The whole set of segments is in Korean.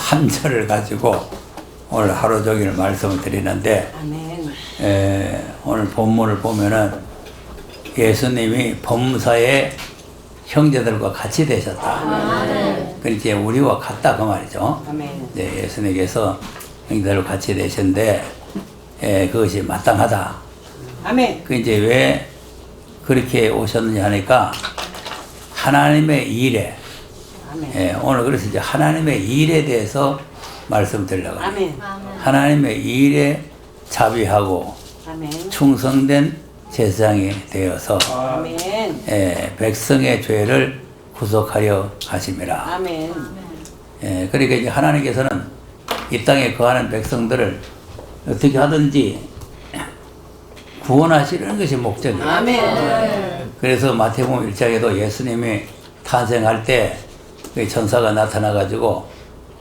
한 절을 가지고 오늘 하루 종일 말씀을 드리는데, 오늘 본문을 보면은 예수님이 범사의 형제들과 같이 되셨다. 그러니까 이제 우리와 같다 그 말이죠. 네, 예수님께서 형제들과 같이 되셨는데, 그것이 마땅하다. 그 이제 왜 그렇게 오셨느냐 하니까 하나님의 일에, 오늘 그래서 이제 하나님의 일에 대해서 말씀드리려고 합니다. 하나님의 일에 자비하고 충성된 제사장이 되어서 백성의 죄를 구속하려 하심이라. 그러니까 이제 하나님께서는 이 땅에 거하는 백성들을 어떻게 하든지 구원하시려는 것이 목적이에요. 그래서 마태복음 1장에도 예수님이 탄생할 때 그 천사가 나타나가지고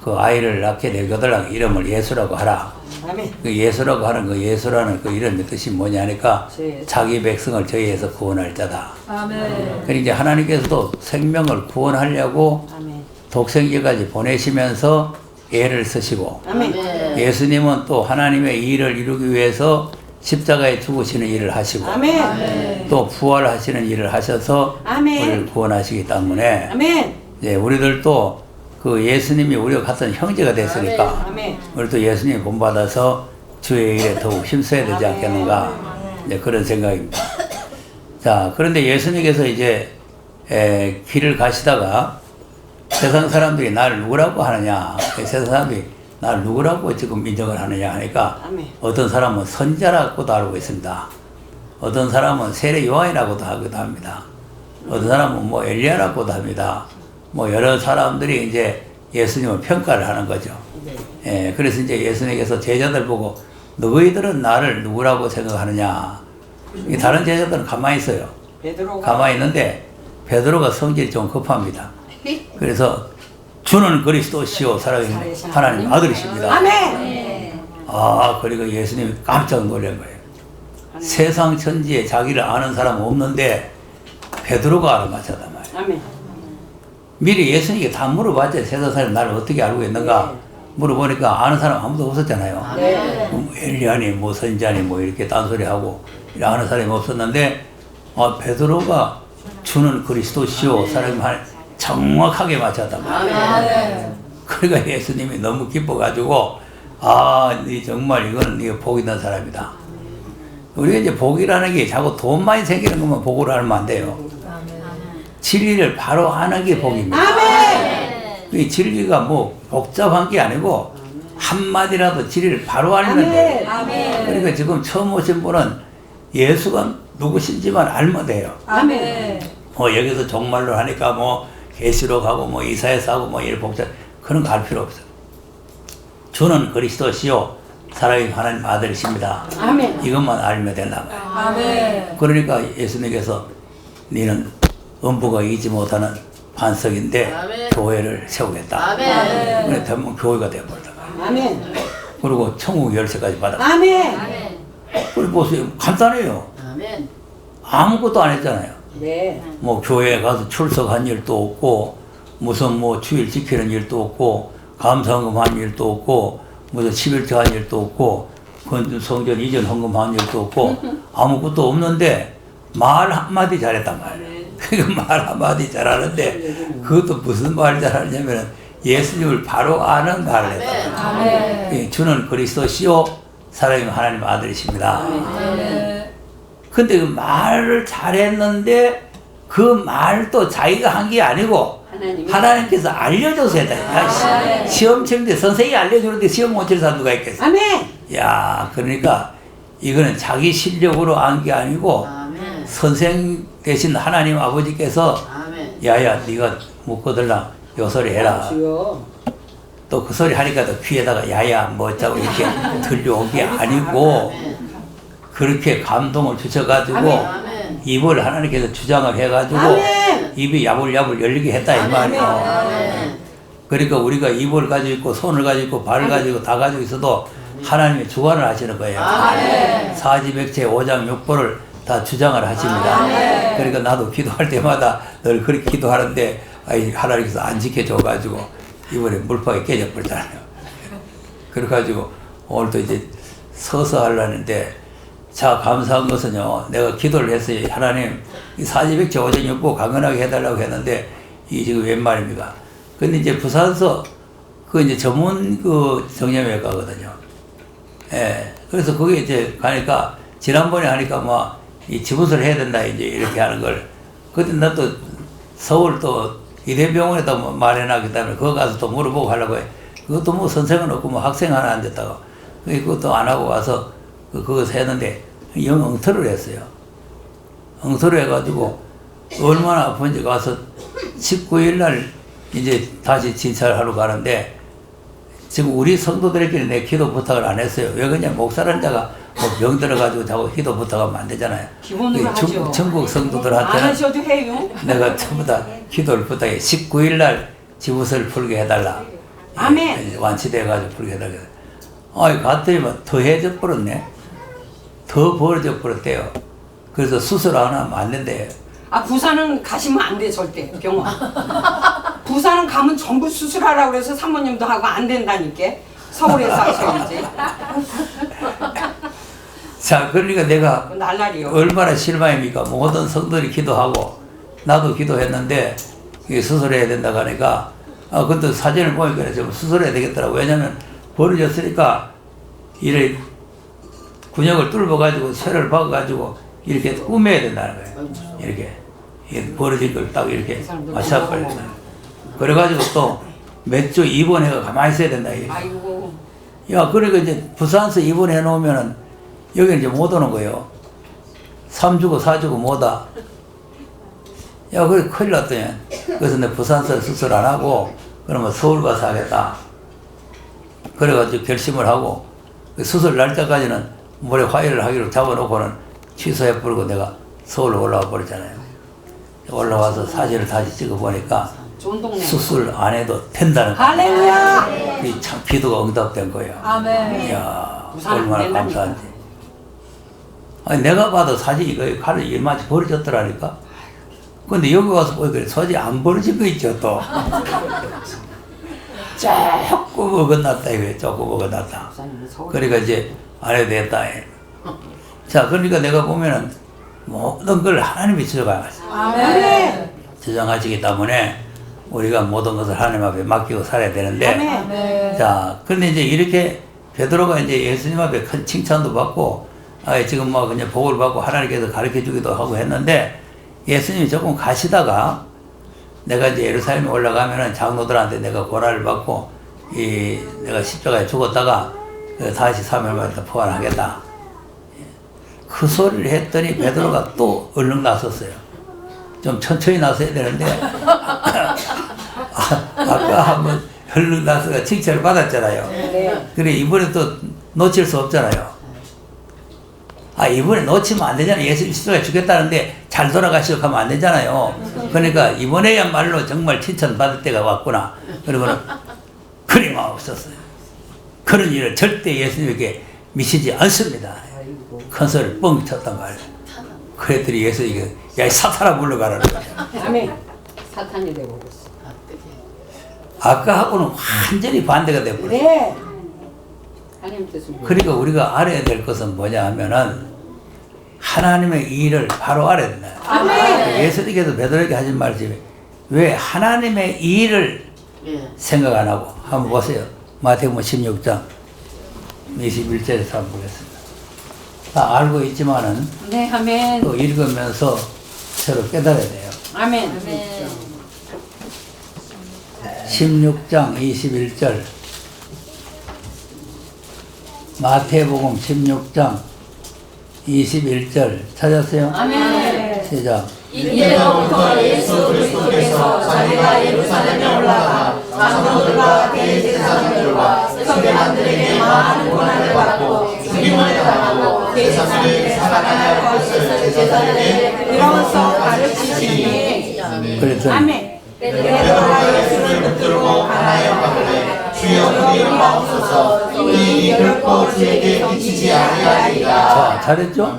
그 아이를 낳게 되거든 이름을 예수라고 하라. 그 예수라고 하는 그 예수라는 그 이름의 뜻이 뭐냐니까 자기 백성을 저희에서 구원할 자다. 그러니까 이제 하나님께서도 생명을 구원하려고 독생자까지 보내시면서 애를 쓰시고, 예수님은 또 하나님의 일을 이루기 위해서 십자가에 죽으시는 일을 하시고, 또 부활하시는 일을 하셔서 우리를 구원하시기 때문에 이제 우리들도 그 예수님이 우리와 같은 형제가 됐으니까 우리도 예수님이 본받아서 주의 일에 더욱 힘써야 되지 않겠는가, 이제 그런 생각입니다. 자, 그런데 예수님께서 이제 길을 가시다가 세상 사람들이 나를 누구라고 하느냐, 세상 사람들이 나를 누구라고 지금 인정을 하느냐 하니까 어떤 사람은 선지자라고도 알고 있습니다. 어떤 사람은 세례 요한이라고도 하기도 합니다. 어떤 사람은 뭐 엘리야라고도 합니다. 뭐 여러 사람들이 이제 예수님을 평가를 하는 거죠. 그래서 이제 예수님께서 제자들 보고 너희들은 나를 누구라고 생각하느냐. 다른 제자들은 가만히 있어요. 가만히 있는데 베드로가 성질이 좀 급합니다. 그래서 주는 그리스도시요 살아계신 하나님 아들이십니다. 그리고 예수님이 깜짝 놀란 거예요. 세상 천지에 자기를 아는 사람은 없는데 베드로가 알아맞혔단 말이에요. 미리 예수님께 다 물어봤죠. 세상 사람이 나를 어떻게 알고 있는가 물어보니까 아는 사람 아무도 없었잖아요. 엘리야니 뭐 선지자니 뭐 이렇게 딴소리하고 아는 사람이 없었는데 베드로가 주는 그리스도시요 사람이 정확하게 맞췄단 말이에요. 그러니까 예수님이 너무 기뻐가지고 니 정말 이거는 네가 복 있는 사람이다. 우리가 이제 복이라는 게 자꾸 돈 많이 생기는 것만 복으로 알면 안 돼요. 진리를 바로 하는 게 복입니다. 이 진리가 뭐 복잡한 게 아니고 한마디라도 진리를 바로 알면 돼요. 그러니까 지금 처음 오신 분은 예수가 누구신지만 알면 돼요. 여기서 종말로 하니까 뭐 계시록하고 뭐 이사야서 하고 뭐 이런 복잡 그런 거 할 필요 없어요. 주는 그리스도시요 살아계신 하나님 아들이십니다. 이것만 알면 된다 말이에요. 그러니까 예수님께서 너는 음부가 이기지 못하는 반석인데 교회를 세우겠다. 그래 대부분 교회가 되어버렸다. 그리고 천국 열쇠까지 받아. 그리고 보세요. 간단해요. 아무것도 안 했잖아요. 뭐 교회에 가서 출석한 일도 없고 무슨 뭐 주일 지키는 일도 없고 감사헌금 한 일도 없고 무슨 11조 한 일도 없고 성전 이전 헌금한 일도 없고 아무것도 없는데 말 한마디 잘했단 말이에요. 그러니까 말 한마디 잘하는데 그것도 무슨 말 잘하냐면 예수님을 바로 아는 말을 했단 말이에요. 주는 그리스도시요 살아계신 하나님 아들이십니다. 근데 그 말을 잘했는데 그 말도 자기가 한 게 아니고 하나님께서 알려줘서 했다. 시험 치는데 선생님이 알려주는데 시험 못 치는 사람 누가 있겠어? 야, 그러니까 이거는 자기 실력으로 한 게 아니고 선생 대신 하나님 아버지께서 야야 네가 묵거들랑 요 소리 해라. 또 그 소리 하니까 또 귀에다가 야야 뭐 어쩌고 이렇게 들려온 게 아니고 그렇게 감동을 주셔가지고 입을 하나님께서 주장을 해가지고 입이 야불야불 열리게 했다 이 말이에요. 그러니까 우리가 입을 가지고 있고 손을 가지고 있고 발을 가지고 다 가지고 있어도 하나님이 주관을 하시는 거예요. 사지백체 5장 6보를 다 주장을 하십니다. 그러니까 나도 기도할 때마다 늘 그렇게 기도하는데 하나님께서 안 지켜줘가지고 이번에 물방이 깨져버렸잖아요. 그래가지고 오늘도 이제 서서 하려는데, 자, 감사한 것은요, 내가 기도를 했어요. 하나님, 이 사지백제 오전육부 강건하게 해달라고 했는데, 이게 지금 웬 말입니까? 근데 이제 부산서, 이제 전문 정형외과거든요. 예. 그래서 거기 이제 가니까, 지난번에 하니까 이 지부서를 해야 된다, 이제 이렇게 하는 걸. 그때 나 또 서울 또 이대병원에다 말해놔, 그 다음에 그거 가서 또 물어보고 하려고 해. 그것도 선생은 없고 학생 하나 앉았다고. 그것도 안 하고 와서 그것을 했는데 영 엉터리를 했어요. 엉터리 해가지고 얼마나 아픈지 가서 19일 날 이제 다시 진찰을 하러 가는데, 지금 우리 성도들에게는 내 기도 부탁을 안 했어요. 왜 그러냐, 목사라는 자가 병 들어가지고 자꾸 기도 부탁하면 안 되잖아요. 기본으로 하죠. 전국 성도들한테는 안 하셔도 해요. 내가 전부 다 기도를 부탁해. 19일 날 지부서를 풀게 해달라. 아멘. 완치돼가지고 풀게 해달라. 갔더니 더 해져 버렸네. 더 벌어져 버렸대요. 그래서 수술 안 하면 안 된대요. 부산은 가시면 안 돼, 절대, 병원. 부산은 가면 전부 수술하라고 그래서 사모님도 하고 안 된다니까. 서울에서 하셔야지. 자, 그러니까 내가 날라리요. 얼마나 실망입니까? 모든 성도들이 기도하고 나도 기도했는데 이게 수술해야 된다고 하니까, 그것도 사진을 보니까 좀 수술해야 되겠더라고. 왜냐면 벌어졌으니까 이래 근육을 뚫어가지고 쇠를 박아가지고 이렇게 꾸며야 된다는 거예요. 이렇게 벌어진 걸 딱 이렇게 맞춰버려야 된다. 그래가지고 또 몇 주 입원해가 가만히 있어야 된다. 아이고. 야, 그러니까 이제 부산서 입원해 놓으면은 여기는 이제 못 오는 거예요. 3주고 4주고 못 와. 야, 그래 큰일 났더니. 그래서 내 부산서 수술 안 하고 그러면 서울 가서 하겠다. 그래가지고 결심을 하고 수술 날짜까지는 모레 화요일을 하기로 잡아놓고는 취소해버리고 내가 서울로 올라와 버렸잖아요. 올라와서 사진을 다시 찍어보니까 좋은 동네. 수술 안 해도 된다는 거예요. 할렐루야. 그게 참 기도가 응답된 거예요. 아멘. 이야, 부산 얼마나 된다니까. 감사한지. 아니, 내가 봐도 사진이 거의 칼을 일마치 버려졌더라니까. 근데 여기 와서 보니까 사진이 안 버려진 거 있죠, 또. 조금 어긋났다, 이거예요. 조금 어긋났다. 그러니까 이제 안 해도 됐다. 자, 그러니까 내가 보면은 모든 걸 하나님이 주장하시고. 아멘. 주장하시기 때문에 우리가 모든 것을 하나님 앞에 맡기고 살아야 되는데, 아멘. 자, 그런데 이제 이렇게 베드로가 이제 예수님 앞에 큰 칭찬도 받고, 지금 그냥 복을 받고 하나님께서 가르쳐 주기도 하고 했는데, 예수님이 조금 가시다가, 내가 이제 예루살렘에 올라가면은 장로들한테 내가 고라를 받고, 내가 십자가에 죽었다가, 다시 3일 만에 부활하겠다. 그 소리를 했더니 베드로가 또 얼른 나섰어요. 좀 천천히 나서야 되는데, 아까 한번 얼른 나서가 칭찬을 받았잖아요. 네. 그래, 이번에 또 놓칠 수 없잖아요. 이번에 놓치면 안 되잖아요. 예수님 십자가에 죽겠다는데 잘 돌아가시고 하면 안 되잖아요. 그러니까 이번에야말로 정말 칭찬 받을 때가 왔구나. 그러고는 끊임없었어요. 그런 일을 절대 예수님에게 미치지 않습니다. 큰 소리를 뻥 쳤단 말이에요. 그랬더니 예수님이 야, 이 사탄아 물러가라는 거예요. 아멘. 사탄이 되고 있어. 아까하고는 완전히 반대가 되버려요. 네. 하나님 뜻을. 그러니까 우리가 알아야 될 것은 뭐냐 하면은 하나님의 일을 바로 알아야 된다. 아멘. 예수님께서 베드로에게 하신 말씀이 왜 하나님의 일을 생각 안 하고 한번 보세요. 마태복음 16장 21절에서 한번 보겠습니다. 다 알고 있지만은 네, 아멘. 또 읽으면서 서로 깨달아야 돼요. 아멘. 16장 21절 마태복음 16장 21절 찾았어요? 아멘. 시작. 이때로부터 예수 그리스도께서 자기가 예루살렘에 올라가 장로들과 대제사장들과 서기관들에게 많은 고난을 받고 죽임을 당하고 세상을 살아가야 할 것을 제자들에게 이로써 가르치시니. 그랬더니 아멘. 베드로가 예수를 붙들고 가나요 가되 주여 우리 마옵소서 이 일이 결코 주에게 미치지 아니하리이다. 자, 잘했죠?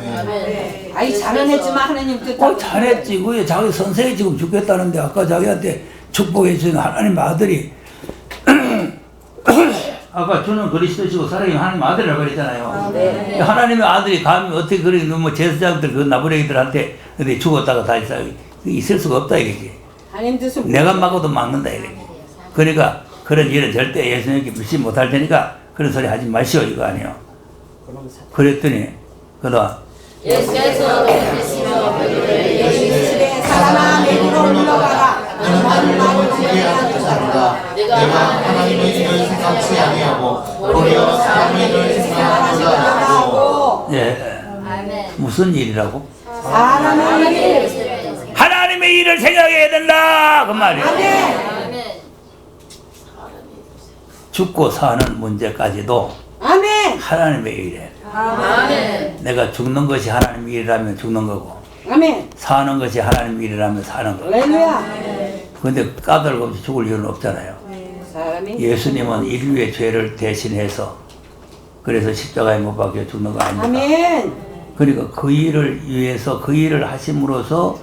아이 잘은 했지만 하나님 뜻. 잘했지. 왜 자기 선생이 지금 죽겠다는데 아까 자기한테 축복해 주신 하나님 아들이 아까 주는 그리스도시고 살아계신 하나님 아들이라고 그랬잖아요. 네. 하나님의 아들이 감히 어떻게 그런 뭐 제사장들 그 나부랭이들한테 어디 죽었다가 다시 있을 수가 없다 이거지. 하나님 뜻은 내가 막아도 막는다 이거지. 그러니까 그런 일은 절대 예수님께 무시 못할 테니까 그런 소리 하지 마시오 이거 아니에요. 그랬더니 그다음 예수께서 계시며 그들을 예수의 사랑아 내게로 물러가라. 너는 하늘을 보게 하는 자다. 내가 하나님의 일을 생각지 아니하고 오히려 사람의 일을 생각하자 하고. 예 무슨 일이라고? 사람의 일. 하나님의 일을 생각해야 된다 그 말이에요. 아멘. 죽고 사는 문제까지도 아멘. 하나님의 일이에요. 아멘. 내가 죽는 것이 하나님의 일이라면 죽는 거고 아멘. 사는 것이 하나님의 일이라면 사는 거고. 할렐루야. 근데 까닭 없이 죽을 이유는 없잖아요. 사람이 예수님은 인류의 죄를 대신해서 그래서 십자가에 못 박혀 죽는 거 아닙니까? 아멘. 그러니까 그 일을 위해서 그 일을 하심으로써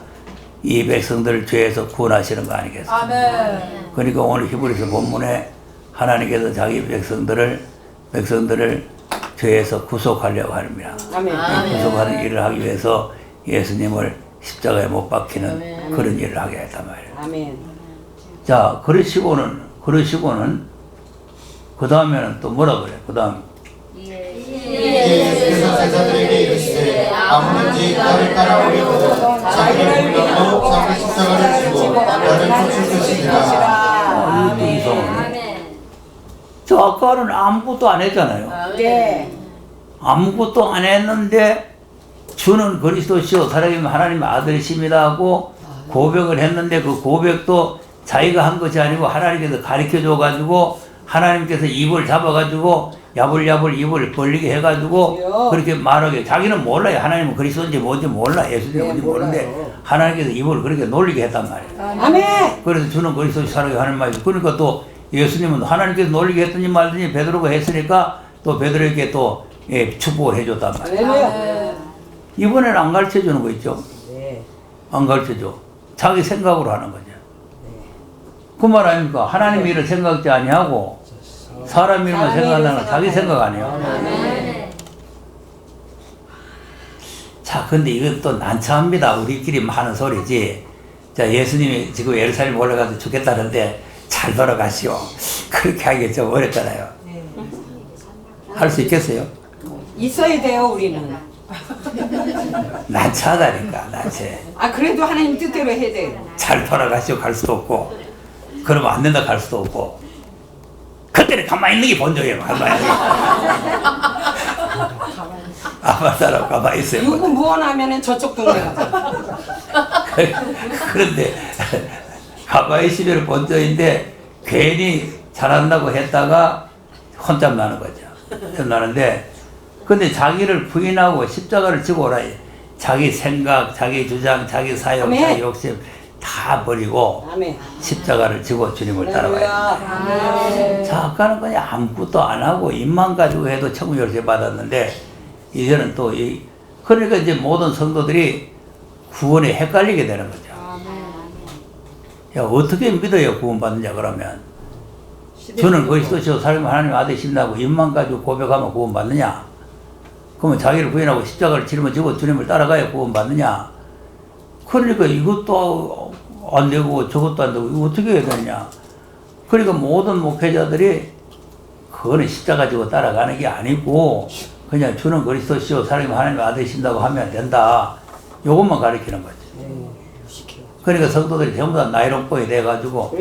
이 백성들을 죄에서 구원하시는 거 아니겠어요? 아멘. 그러니까 오늘 히브리서 본문에 하나님께서 자기 백성들을 죄에서 구속하려고 합니다. 아멘. 구속하는 일을 하기 위해서 예수님을 십자가에 못 박히는 그런 일을 하게 했단 말이에요. 아멘. 자, 그러시고는 그 다음에는 또 뭐라 그래? 그 다음 예수께서 제자들에게 이르시되 아무든지 나를 따라오려거든 자기를 물려고 자기 십자가를 지고 나를 쫓을 것이니라. 이것도 이상하네. 저 아까는 아무것도 안 했잖아요. 네. 아무것도 안 했는데 주는 그리스도시요 살아계신 하나님의 아들이십니다 하고 고백을 했는데 그 고백도 자기가 한 것이 아니고 하나님께서 가르쳐줘 가지고 하나님께서 입을 잡아가지고 야불야불 입을 벌리게 해가지고 그렇게 말하게 자기는 몰라요. 하나님은 그리스도인지 뭔지 몰라. 예수님이 뭔지 모르는데 하나님께서 입을 그렇게 놀리게 했단 말이에요. 아멘. 그래서 주는 그리스도시 살아계신 하나님 말이죠. 그러니까 또 예수님은 하나님께서 놀리게 했더니 말더니 베드로가 했으니까 또 베드로에게 또 축복을 해줬단 말이에요. 할렐루야. 이번에는 안 가르쳐주는 거 있죠. 네. 안 가르쳐줘. 자기 생각으로 하는 거죠. 그 말 아닙니까? 하나님 일을 생각지 아니하고 사람 일만 생각하는 건 자기 생각 아니에요. 자, 근데 이건 또 난처합니다. 우리끼리 하는 소리지. 자, 예수님이 지금 예루살렘 올라가서 죽겠다는데 잘 돌아가시오. 그렇게 하기 좀 어렵잖아요. 할 수 있겠어요? 있어야 돼요 우리는. 난처하다니까, 난처해. 아 그래도 하나님 뜻대로 해야 돼요. 잘 돌아가시오 갈 수도 없고 그러면 안 된다 갈 수도 없고 그때는 가만히 있는 게 본전이에요. 가만히 있는 게. 아마 사람 가만히 있어요. 누구 무언하면은 저쪽 동네 가자. 그런데 가만히 있으면 본전인데 괜히 잘한다고 했다가 혼잡 나는 거죠. 혼잡 나는데 근데 자기를 부인하고 십자가를 지고 오라. 자기 생각, 자기 주장, 자기 사역, 아멘. 자기 욕심 다 버리고 아멘. 십자가를 지고 주님을 따라가야 됩니다. 아멘. 자, 아까는 그냥 아무것도 안 하고 입만 가지고 해도 천국 열쇠 받았는데 이제는 또 그러니까 이제 모든 성도들이 구원에 헷갈리게 되는 거죠. 야, 어떻게 믿어야 구원받느냐 그러면 저는 그리스도시요 살아계신 하나님 아들이십니다고 입만 가지고 고백하면 구원받느냐? 그러면 자기를 부인하고 십자가를 짊어지고 주님을 따라가야 구원받느냐? 그러니까 이것도 안 되고 저것도 안 되고 이거 어떻게 해야 되느냐? 그러니까 모든 목회자들이 그거는 십자가 지고 따라가는 게 아니고 그냥 주는 그리스도시요 살아계신 하나님 아들이신다고 하면 된다. 요것만 가르치는 거지. 그러니까 성도들이 전부 다 나이롱뽕이 돼가지고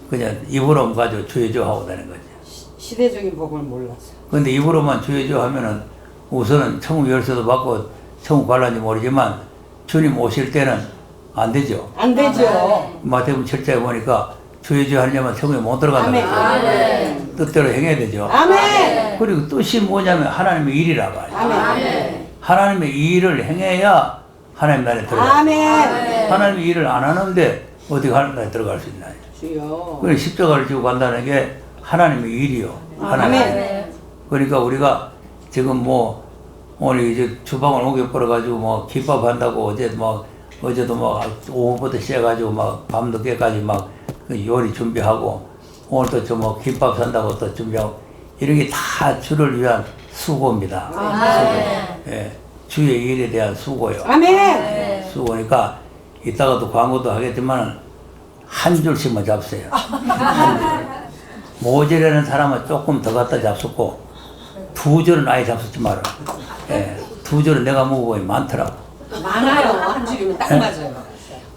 그냥 입으로 가지고 주여주 하고 다니는 거지. 시대적인 법을 몰라서. 근데 입으로만 주여주 하면은 우선은 천국 열쇠도 받고 천국 갈란지 모르지만 주님 오실 때는 안 되죠. 안 되죠. 마태복음 7장에 보니까 주여주 하려면 천국에 못 들어간다는 거죠. 뜻대로 행해야 되죠. 아멘. 그리고 뜻이 뭐냐면 하나님의 일이라 말이에요. 아멘. 하나님의 일을 행해야 하나님 나라에 들어가요. 아멘. 하나님의 일을 안 하는데 어떻게 하나님 나라에 들어갈 수 있나요? 주여. 그래 십자가를 지고 간다는 게 하나님의 일이요. 하나님. 아멘. 그러니까 우리가 지금 뭐 오늘 이제 주방을 옮겨 버려가지고 뭐 김밥 한다고 어제도 막 오후부터 시작해가지고 막 밤늦게까지 막 그 요리 준비하고 오늘 또 좀 뭐 김밥 산다고 또 준비하고 이런 게 다 주를 위한 수고입니다. 수고. 예, 주의 일에 대한 수고요. 아멘. 수고니까 이따가도 광고도 하겠지만 한 줄씩만 잡으세요. 한 줄. 모자라는 사람은 조금 더 갖다 잡수고 두 줄은 아예 잡수지 마라. 예, 두 줄은 내가 먹어보니 많더라고. 많아요. 한 줄이면 딱 맞아요.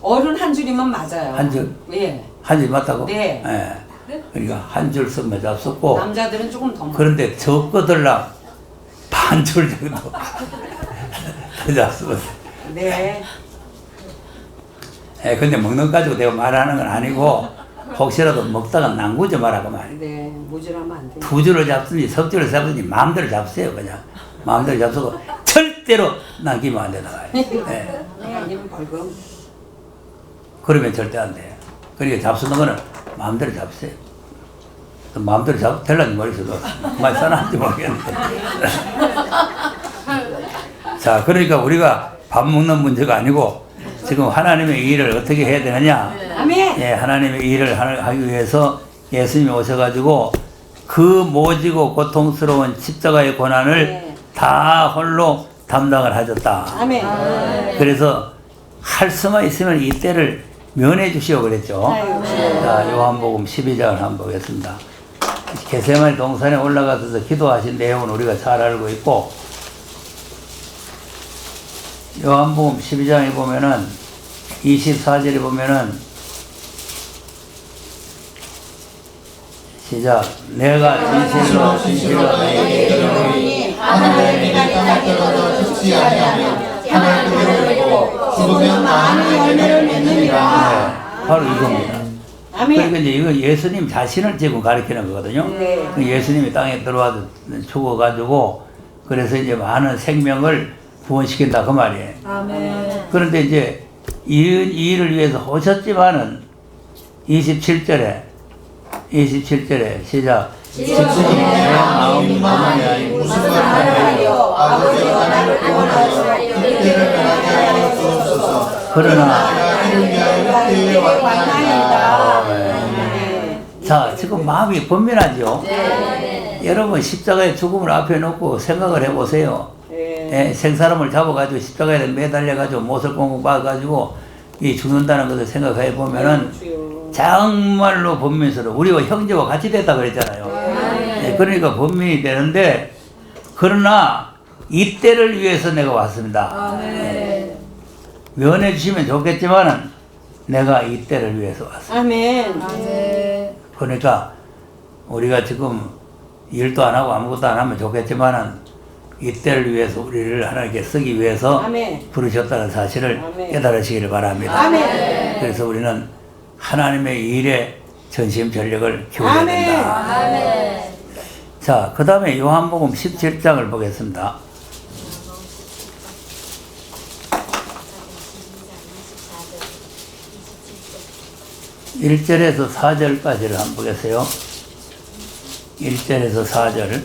어른 한 줄이면 맞아요. 한 줄? 예. 한 줄 맞다고? 네. 예. 그러니까 한 줄 쓰면 잡수고 남자들은 조금 더. 그런데 적거들랑 반 줄 정도 더 잡수면 네. 예, 근데 먹는 거 가지고 내가 말하는 건 아니고 혹시라도 먹다가 남구지 말라고 말이에요. 네. 모질하면 안 돼. 두 줄을 잡든지 석 줄을 잡든지 마음대로 잡으세요. 그냥 마음대로 잡수고 절대로 남기면 안 된다 말이에요. 예. 아니면 벌금. 그러면 절대 안 돼요. 그러니까 잡수는 거는 마음대로 잡으세요. 마음대로 잡 될란지 모르겠어도 많이 써놨는지 모르겠는데. 자, 그러니까 우리가 밥 먹는 문제가 아니고 지금 하나님의 일을 어떻게 해야 되느냐? 아멘. 예, 하나님의 일을 하기 위해서 예수님이 오셔가지고 그 모지고 고통스러운 십자가의 고난을 네. 다 홀로 담당을 하셨다. 아멘. 그래서 할 수만 있으면 이 때를 면해 주시오 그랬죠. 자, 요한복음 12장을 한번 보겠습니다. 겟세마네 동산에 올라가서 기도하신 내용은 우리가 잘 알고 있고 요한복음 12장에 보면은 24절에 보면은 시작. 내가 진실로 너희에게 이르노니 하늘의 빛이 땅에 떨어져 죽지 아니하며 하늘 그대로 있고 죽으면 많은 열매를 맺느니라. 네, 바로 이겁니다. 아멘. 그러니까 이제 이거 예수님 자신을 지금 가리키는 거거든요. 네. 그 예수님이 땅에 들어와서 죽어가지고 그래서 이제 많은 생명을 구원시킨다 그 말이에요. 아멘. 그런데 이제 이 일을 위해서 오셨지만은 27절에 시작. 지금 내가 마음이 만하니 무슨 말을 하여 아버지여 나를 구원하여 이때를 변하게 하여 주옵소서. 그러나 내가 이를 위하여 이때에 왔나이다. 자, 지금 마음이 번민하죠. 여러분 십자가의 죽음을 앞에 놓고 생각을 해보세요. 예, 생사람을 잡아가지고 십자가에 매달려가지고 못을 꽁꽁 박아가지고 이 죽는다는 것을 생각해 보면은 정말로 번민스러워. 우리가 형제와 같이 됐다 그랬잖아요. 예, 그러니까 번민이 되는데 그러나 이때를 위해서 내가 왔습니다. 예, 면해 주시면 좋겠지만은 내가 이때를 위해서 왔습니다. 아멘. 그러니까 우리가 지금 일도 안 하고 아무것도 안 하면 좋겠지만은 이때를 위해서 우리를 하나님께 쓰기 위해서 아멘. 부르셨다는 사실을 아멘. 깨달으시기를 바랍니다. 아멘. 그래서 우리는 하나님의 일에 전심 전력을 기울여야 아멘. 된다. 자, 그 다음에 요한복음 17장을 보겠습니다. 1절에서 4절까지를 한번 보겠어요. 1절에서 4절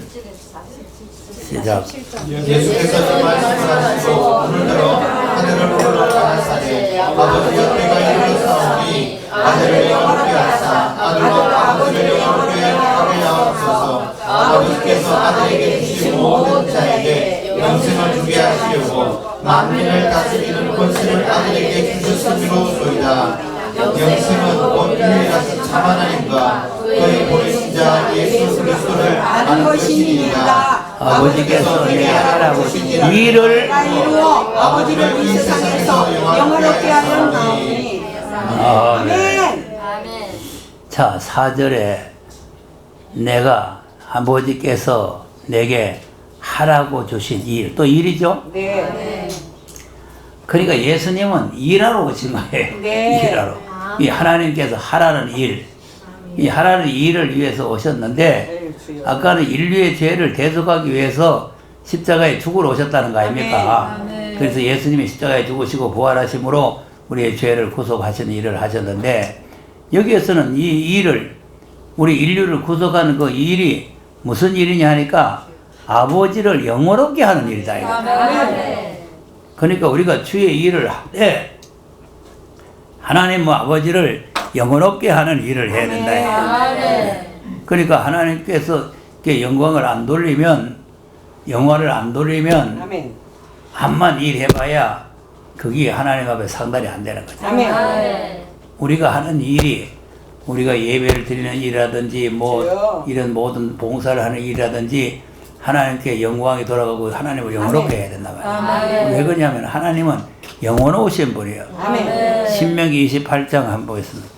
시작. 예수께서 말씀하시고 오늘들어 하늘을 보러 가나사대 아버지 옆에가 이르렀사오니 아들을 영원케 하사 아들과 아버지를 영원케 하게 하옵소서. 아버지께서 아들에게 주신 모든 자에게 영생을 주게 하시려고 만민을 다스리는 권세를 아들에게 주셨음이로소이다. 영생은 곧 유일하신 참 하나님과 그의 보내신 자 예수 그리스도를 아는 것이니이다. 아버지께서 내게 하라고 하신 일을 다 이루어 아버지를 이 세상에서 영원롭게 하려 하오니. 아멘. 자, 4절에 내가 아버지께서 내게 하라고 주신 일, 또 일이죠? 네. 그러니까 예수님은 일하러 오신 거예요. 네. 일하러. 이 하나님께서 하라는 일, 이 하라는 일을 위해서 오셨는데 아까는 인류의 죄를 대속하기 위해서 십자가에 죽으러 오셨다는 거 아닙니까? 그래서 예수님이 십자가에 죽으시고 부활하심으로 우리의 죄를 구속하시는 일을 하셨는데 여기에서는 이 일을 우리 인류를 구속하는 그 일이 무슨 일이냐 하니까 아버지를 영원롭게 하는 일이다. 그러니까 우리가 주의 일을 할 때 하나님 아버지를 영원롭게 하는 일을 해야 된다. 그러니까 하나님께서 이렇게 영광을 안 돌리면, 영화를 안 돌리면 아멘. 한만 일해봐야 그게 하나님 앞에 상달이 안 되는 거죠. 아멘. 우리가 하는 일이, 우리가 예배를 드리는 일이라든지 뭐 그래요. 이런 모든 봉사를 하는 일이라든지 하나님께 영광이 돌아가고 하나님을 영원롭게 해야 된다 말이에요. 왜 그러냐면 하나님은 영원하신 분이에요. 아멘. 신명기 28장 한번 보겠습니다.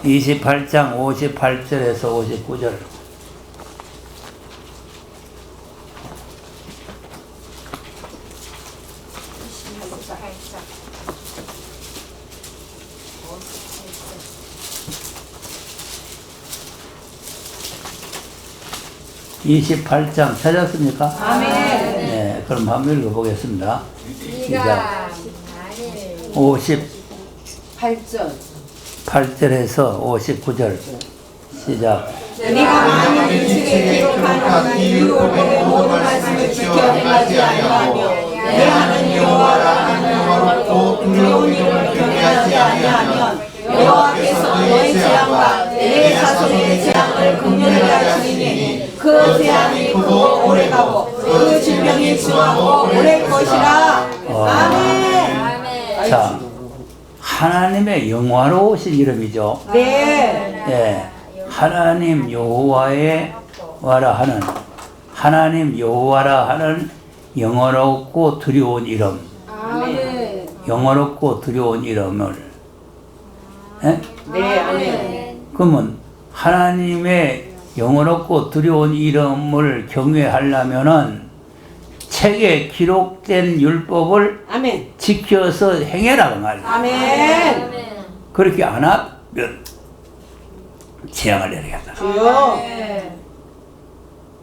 28장 58절에서 59절. (28장) 찾았습니까? 아멘. 네, 그럼 한번 읽어보겠습니다. 시작. 58절에서 59절 시작. 네가 만일 일찍에 기록한 이 율법의 모든 말씀을 지켜 행하지 아니하며 내 하나님 여호와라 영원롭고 두려운 이름을 경외하지 아니하면 여호와께서 너의 재앙과 내 자손의 재앙을 긍휼히 하시니 그 재앙이 크고 오래가고 그 질병이 심하고 오래 것이라. 아멘. 자, 하나님의 영화로우신 이름이죠. 네. 예, 하나님 여호와의 와라 하는, 하나님 여호와라 하는 영원롭고 두려운 이름. 아멘. 영원롭고 두려운 이름을. 예? 네. 아멘. 그러면 하나님의 영원롭고 두려운 이름을 경외하려면은 책에 기록된 율법을 아멘. 지켜서 행해라 그 말이에요. 아멘. 그렇게 안 하면 재앙을 내리겠다. 주여.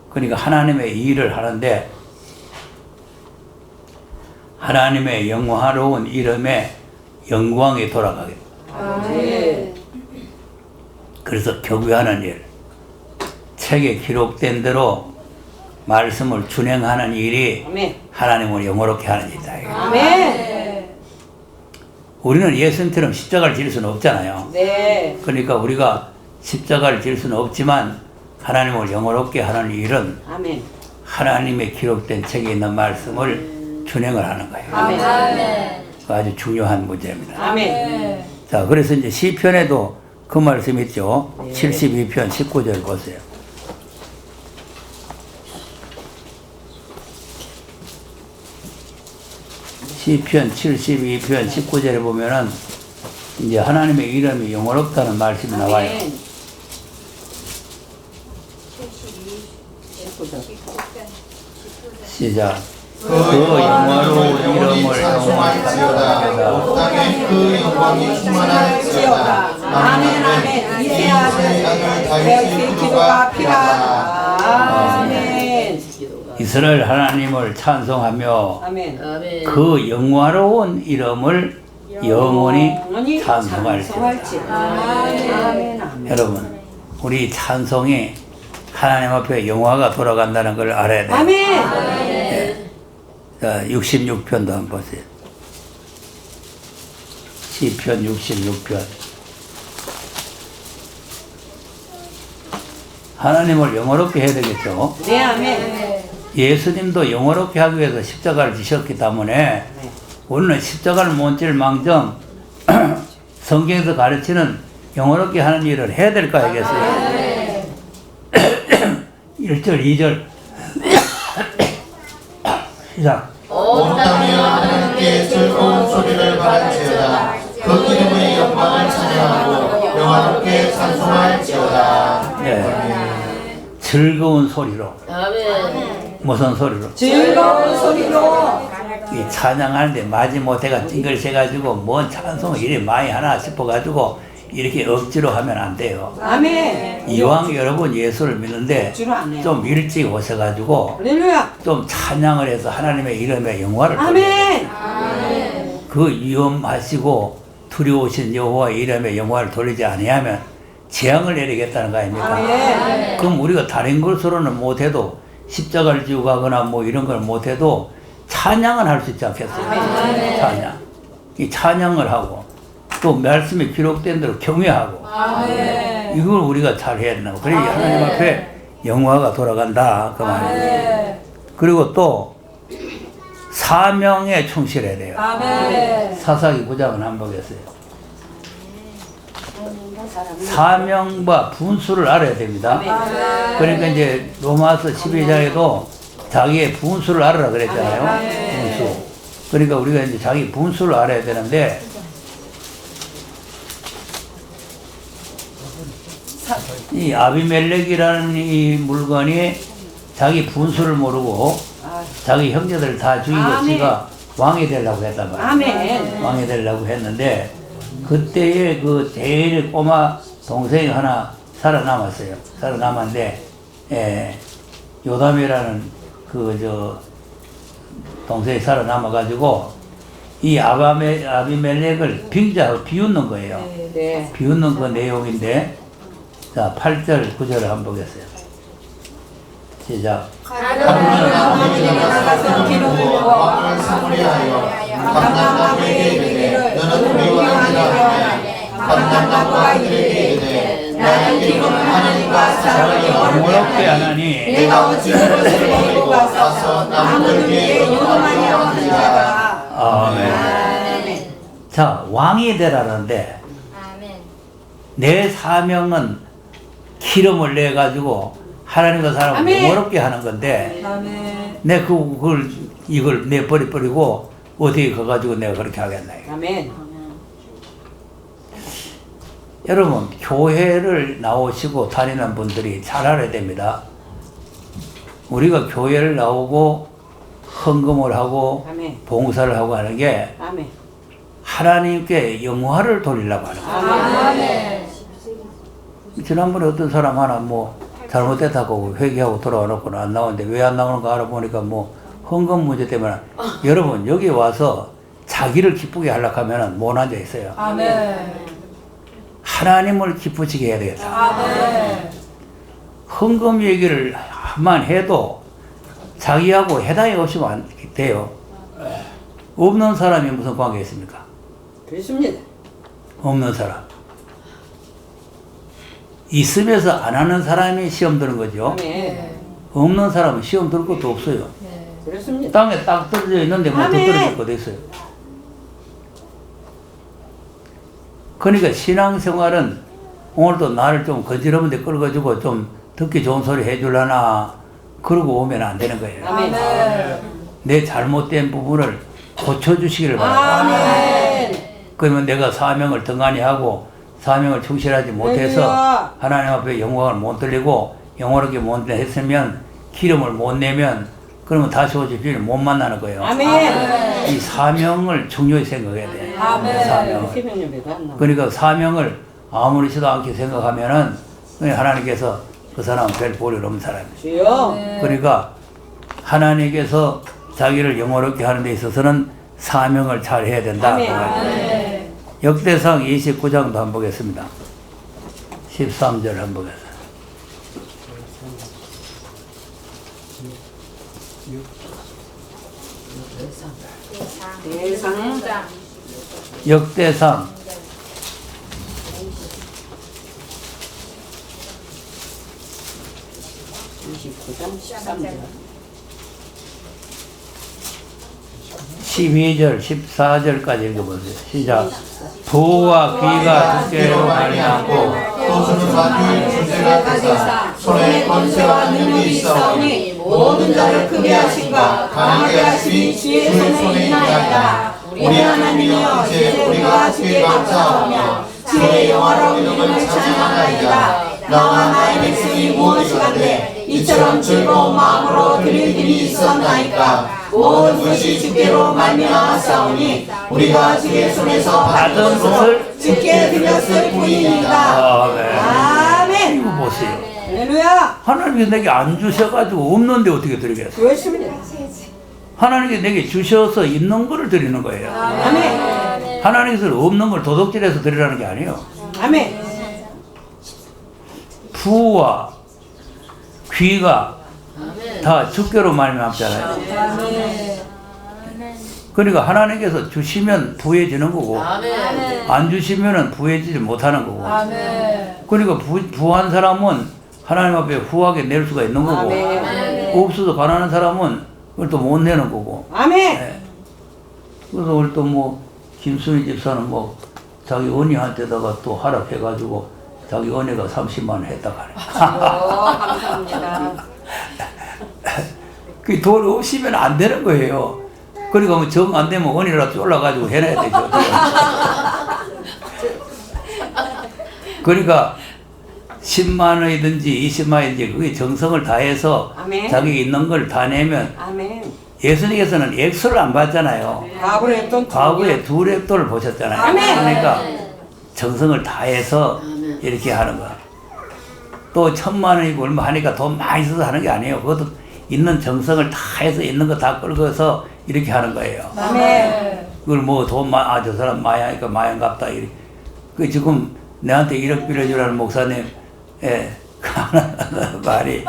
그러니까 하나님의 일을 하는데 하나님의 영화로운 이름에 영광이 돌아가겠다. 아멘. 그래서 경외하는 일, 책에 기록된 대로 말씀을 준행하는 일이 아멘. 하나님을 영화롭게 하는 일이다. 아멘. 우리는 예수님처럼 십자가를 질 수는 없잖아요. 네. 그러니까 우리가 십자가를 질 수는 없지만 하나님을 영화롭게 하는 일은 아멘. 하나님의 기록된 책에 있는 말씀을 준행을 하는 거예요. 아멘. 아주 중요한 문제입니다. 아멘. 자, 그래서 이제 시편에도 그 말씀 있죠. 72편 19절 보세요. 시편 72편 19절에 보면은 이제 하나님의 이름이 영원롭다는 말씀이 나와요. 아멘. 시작. 그 영화로운 이름을 찬송할지어다. 찬송할지어다. 땅에 그 영광이 충만할지어다. 아멘. 아멘. 이세 아들 다윗의 기도가 필요하다. 아멘. 이스라엘 하나님을 찬송하며 아멘. 그 영화로운 이름을 영원히 찬송할지어다. 아멘. 여러분, 우리 찬송이 하나님 앞에 영화가 돌아간다는 걸 알아야 돼요. 아멘. 자, 66편도 한번 보세요. 시편 66편. 하나님을 영화롭게 해야 되겠죠. 네. 아멘. 예수님도 영화롭게 하기 위해서 십자가를 지셨기 때문에 우리는 십자가를 못 질 망정 성경에서 가르치는 영화롭게 하는 일을 해야 될 거 아니겠어요? 1절, 2절 시작. 온 땅이 하나님께 즐거운 소리를 바랄지어다. 그 기름의 영광을 찬양하고 영화롭게 찬송할지어다. 네. 즐거운 소리로. 무슨 소리로? 즐거운 소리로. 이 찬양하는데 마지못해가 찡글셔가지고 뭔 찬송을 이리 많이 하나 싶어가지고 이렇게 억지로 하면 안 돼요. 아멘. 이왕 여러분 예수를 믿는데 억지로 안 해요. 좀 일찍 오셔가지고 할렐루야. 좀 찬양을 해서 하나님의 이름에 영화를 돌려요. 아멘. 그 위험하시고 두려우신 여호와의 이름에 영화를 돌리지 아니하면 재앙을 내리겠다는 거 아닙니까? 아멘. 그럼 우리가 다른 것으로는 못해도 십자가를 지고 가거나 뭐 이런 걸 못해도 찬양을 할 수 있지 않겠어요? 찬양. 이 찬양을 하고 또 말씀에 기록된 대로 경외하고 이걸 우리가 잘 해야 된다고. 그래야 하나님 앞에 영화가 돌아간다 그 말이에요. 그리고 또 사명에 충실해야 돼요. 사사기 9장은 한 보겠어요. 사명과 분수를 알아야 됩니다. 그러니까 이제 로마서 12장에도 자기의 분수를 알아라 그랬잖아요. 분수. 그러니까 우리가 이제 자기 분수를 알아야 되는데 이 아비멜렉이라는 이 물건이 자기 분수를 모르고 자기 형제들 다 죽이고 지가 왕이 되려고 했단 말이에요. 왕이 되려고 했는데 그때에 그 제일 꼬마 동생이 하나 살아남았어요. 살아남았는데 요담이라는 그 동생이 살아남아가지고 이 아비멜렉을 빙자하고 비웃는 거예요. 비웃는 그 내용인데 자 8절 9절을 한번 보겠어요. 시작. 하루는 아버지가 나가서 기름을 부어 왕을 사무리하여 감람나무에게 이르되 너는 우리와 함께하라. 감람나무가 이르되 이르되 나는 기름을 하나님과 사람을 영원롭게 하나니 내가 어찌 그것을 버리고 가서 나무들 위에 요동하냐 하니라. 아멘. 자 왕이 되라는데 내 사명은 기름을 내 가지고 하나님과 사람을 영원롭게 하는 건데 내 이걸 내 버리고 어디에 가가지고 내가 그렇게 하겠나. 여러분 교회를 나오시고 다니는 분들이 잘 알아야 됩니다. 우리가 교회를 나오고 헌금을 하고 봉사를 하고 하는 게 하나님께 영화를 돌리려고 하는 거예요. 지난번에 어떤 사람 하나 뭐 잘못됐다고 회개하고 돌아와 놓고는 안 나오는데 왜 안 나오는가 알아보니까 뭐 헌금 문제 때문에 여러분 여기 와서 자기를 기쁘게 하려고 하면 못 앉아 있어요. 하나님을 기쁘시게 해야 되겠다. 헌금 얘기를만 해도 자기하고 해당이 없으면 안 돼요. 없는 사람이 무슨 관계 있습니까? 그렇습니다. 없는 사람. 있으면서 안 하는 사람이 시험 드는 거죠. 없는 사람은 시험 들 것도 없어요. 그렇습니다. 땅에 딱 떨어져 있는데 뭐 더 떨어질 것도 있어요. 그러니까 신앙생활은 오늘도 나를 좀 거지러운 데 끌어가지고 좀 듣기 좋은 소리 해주려나 그러고 오면 안 되는 거예요. 내 잘못된 부분을 고쳐주시기를 바랍니다. 그러면 내가 사명을 등한히 하고 사명을 충실하지 못해서 하나님 앞에 영광을 못 돌리고 영원하게 못 했으면 기름을 못 내면 그러면 다시 오실 주님 못 만나는 거예요. 이 사명을 중요히 생각해야 돼요. 사명을. 그러니까 사명을 아무렇지도 않게 생각하면은 하나님께서 그 사람은 별 볼일 없는 사람이에요. 그러니까 하나님께서 자기를 영원롭게 하는 데 있어서는 사명을 잘 해야 된다. 역대상 29장도 한번 보겠습니다. 13절 한번 보겠습니다. 역대상 12절 14절까지 읽어보세요. 시작. 부와 귀가 두께로 말미암고 소수는 만유의 존재가 되사 손에 권세와 능력이 있사오니 모든 자를 크게 하신가 강하게 하시니 주의 손에 있나이다. 우리 하나님이여 이제 우리가 주께 감사하며 주의 영화로운 이름을 찬양하나이다. 나와 나의 백성이 무엇이간데 이처럼 즐거운 마음으로 드릴 일이 있었나이까. 모든 것이 주께로 말미암았사오니 우리가 주의 손에서 받은 것을 주께 드렸을 뿐이니이다. 아멘. 이거 보세요. 할렐루야. 하나님이 내게 안 주셔가지고 없는데 어떻게 드리겠어요? 그렇습니다. 하나님이 내게 주셔서 있는 거를 드리는 거예요. 아멘. 하나님께서는 없는 걸 도둑질해서 드리라는 게 아니에요. 아멘. 부와 귀가 다 주께로 말미암잖아요. 그러니까 하나님께서 주시면 부해지는 거고 아멘. 안 주시면은 부해지지 못하는 거고. 아멘. 그러니까 부한 사람은 하나님 앞에 후하게 낼 수가 있는 거고 아멘. 없어서 가난한 사람은 그걸 또 못 내는 거고. 아멘. 예. 그래서 오늘 또 뭐 김순희 집사는 뭐 자기 언니한테다가 또 하락해가지고 자기 언니가 30만 원 했다 가네. 감사합니다. 그 돈 없으면 안 되는 거예요. 그러니까 뭐 정 안 되면 언니라도 쫄라가지고 해놔야 되죠. 그러니까 10만 원이든지 20만 원이든지 그게 정성을 다해서 아멘. 자기 있는 걸 다 내면 아멘. 예수님께서는 액수를 안 받잖아요. 과거로 했던 과거에 두 랩돌을 보셨잖아요. 아멘. 그러니까 정성을 다해서 이렇게 하는 거야. 또 1000만 원이고 얼마 하니까 돈 많이 써서 하는 게 아니에요. 그것도 있는 정성을 다해서 있는 거 다 끌고서 이렇게 하는 거예요. 아멘. 그걸 뭐 저 사람 많이 하니까 많이 갚다. 이렇게. 그 지금 내한테 1억 빌려주라는 목사님, 예, 말이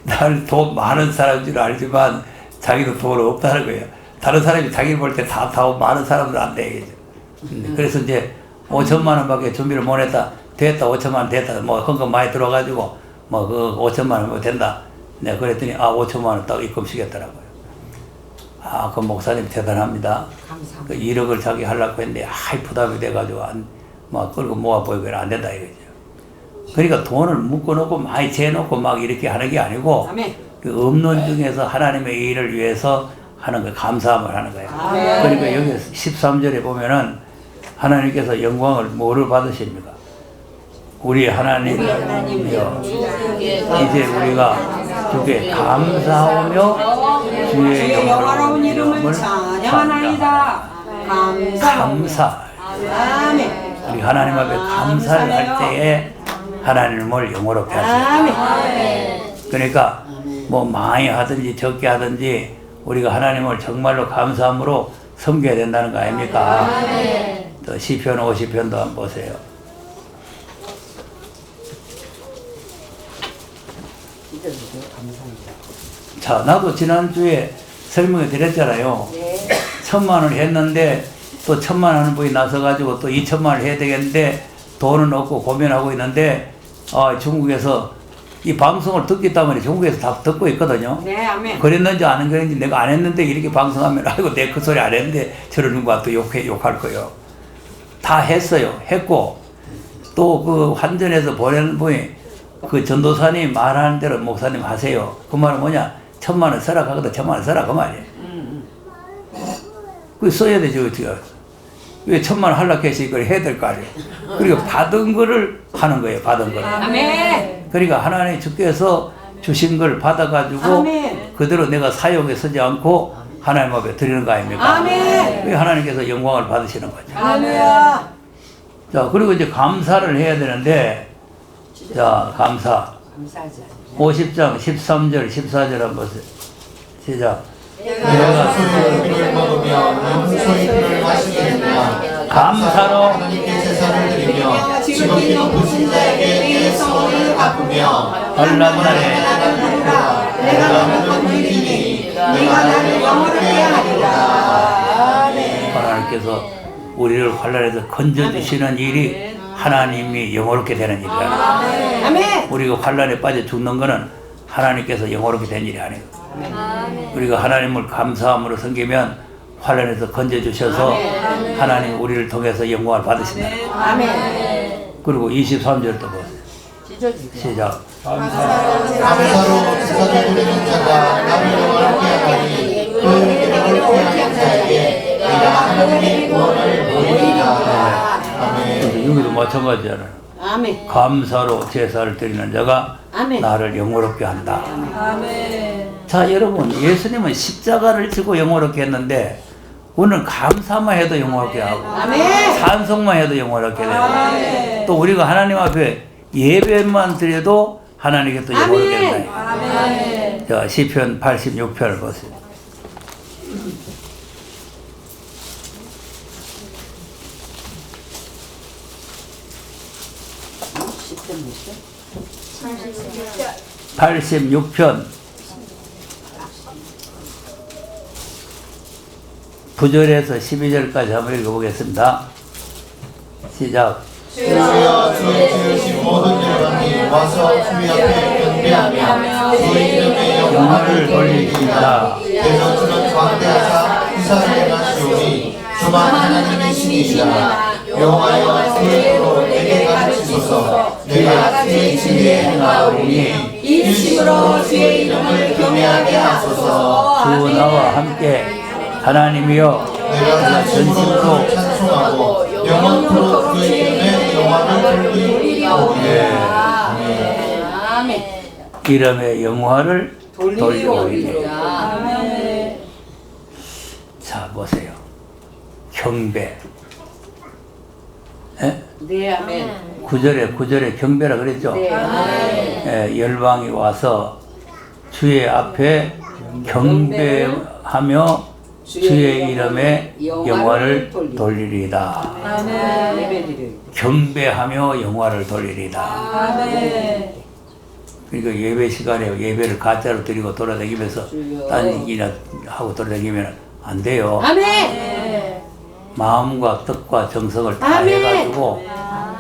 나를 돈 많은 사람인 줄 알지만 자기도 돈 없다는 거예요. 다른 사람이 자기 볼 때 다 많은 사람들은 안 되겠죠. 그래서 이제 5천만 원밖에 준비를 못 했다. 됐다, 5천만 원 됐다. 뭐 헌금 많이 들어가지고 뭐 그 5천만 원 뭐 된다. 내가 그랬더니 5천만 원 딱 입금시켰더라고요. 그 목사님 대단합니다. 감사합니다. 그 1억을 자기 하려고 했는데 부담이 돼가지고 막 끌고 모아보이고 안 된다 이거죠. 그러니까 돈을 묶어놓고 많이 재놓고 막 이렇게 하는 게 아니고 아멘. 그 없는 중에서 하나님의 일을 위해서 하는 거 감사함을 하는 거예요. 아멘. 그러니까 여기 13절에 보면은 하나님께서 영광을 뭐를 받으십니까? 우리 하나님이여 이제 우리가 주께 감사하며 주의 영화로운 이름을 찬양하나이다. 감사. 아멘. 우리 하나님 앞에 감사를 할 때에 하나님을 영화롭게 하세요. 아멘. 그러니까 뭐 많이 하든지 적게 하든지 우리가 하나님을 정말로 감사함으로 섬겨야 된다는 거 아닙니까? 또 시편 50편도 한번 보세요. 자, 나도 지난주에 설명해 드렸잖아요. 1000만 원을 했는데 또 1000만 원 하는 분이 나서가지고 또 2000만 원을 해야 되겠는데 돈은 없고 고민하고 있는데 중국에서 이 방송을 듣기 때문에 중국에서 다 듣고 있거든요. 네, 아멘. 그랬는지 안 그랬는지 내가 안 했는데 이렇게 방송하면 아이고 내 그 소리 안 했는데 저러는 거야 또 욕할 거예요. 다 했어요. 했고 또 그 환전해서 보내는 분이 그 전도사님 말하는 대로 목사님 하세요. 그 말은 뭐냐? 1000만 원 써라 하거든. 1000만 원 써라 그 말이에요. 그 써야 되죠 어떻게? 왜 1000만 원 하려고 해서 이걸 해야 될 거 아니에요. 그리고 받은 거를 하는 거예요. 받은 거를. 아멘. 그러니까 하나님 주께서 주신 걸 받아가지고 아멘. 그대로 내가 사용해 쓰지 않고 하나님 앞에 드리는 거 아닙니까? 아멘. 왜 하나님께서 영광을 받으시는 거죠. 할렐루야. 자, 그리고 이제 감사를 해야 되는데, 자, 감사. 50장 13절 14절 한번 보세요. 시작. 내가 소유의 피를 먹으며 용서의 피를 마시겠구나. 감사로 하나님께 제사를 드리며 지극히 높으신 자에게 내 성원을 갚으며 환난 날에 내가 너를 믿으니 내가 나를 영원하게 하리라. 하나님께서 우리를 환난에서 건져주시는 일이 하나님이 영원롭게 되는 일이다. 아멘. 우리가 환난에 빠져 죽는 것은 하나님께서 영원롭게 된 일이 아니에요. 우리가 하나님을 감사함으로 섬기면 환난에서 건져주셔서 하나님 우리를 통해서 영광을 받으신다. 아멘. 그리고 23절도 보세요. 시작. 감사로 제사를 드리는 자가 나를 영원하게 하니 그 영원하게 하는 자에게 내가 하나님의 구원을 보이리라. 아멘. 여기도 마찬가지잖아요. 아멘. 감사로 제사를 드리는 자가 아멘. 나를 영원롭게 한다. 아멘. 자, 여러분, 예수님은 십자가를 지고 영원롭게 했는데 우리는 감사만 해도 영원롭게 하고 아멘. 찬송만 해도 영원롭게 되고 또 우리가 하나님 앞에 예배만 드려도 하나님께 또 영원롭게 된다. 아멘. 자, 시편 86편을 보세요. 편 86편 9절에서 12절까지 한번 읽어보겠습니다. 시작. 주여 주의 지으신 모든 열방이 와서 주의 앞에 경배하며 주의 이름의 영광을 돌리리이다. 대전주는 광대하사 기사를 행하시오니 주만 하나님이시니이다. 여호와여 주의 도로 내게 가르치소서. 내가 주의 지혜에 행하오니 일심으로 주의 이름을 경외하게 하소서. 주 나와 함께 하나님이여 내가 진심으로 찬송하고 영원토록 그의 이름의 영광을 돌리리오리이다. 아멘. 이름의 영화를 돌리오리니. 아멘. 자 보세요. 경배. 네, 아멘. 9절에 경배라 그랬죠. 네. 예, 열방이 와서 주의 앞에 경배하며 주의 이름에 영화를 돌리리이다. 아멘. 예배드려요. 경배하며 영화를 돌리리이다. 아멘. 그러니까 예배 시간에 예배를 가짜로 드리고 돌아다니면서 딴 얘기나 하고 돌아다니면 안 돼요. 아멘. 네. 마음과 뜻과 정성을 다 아멘. 해가지고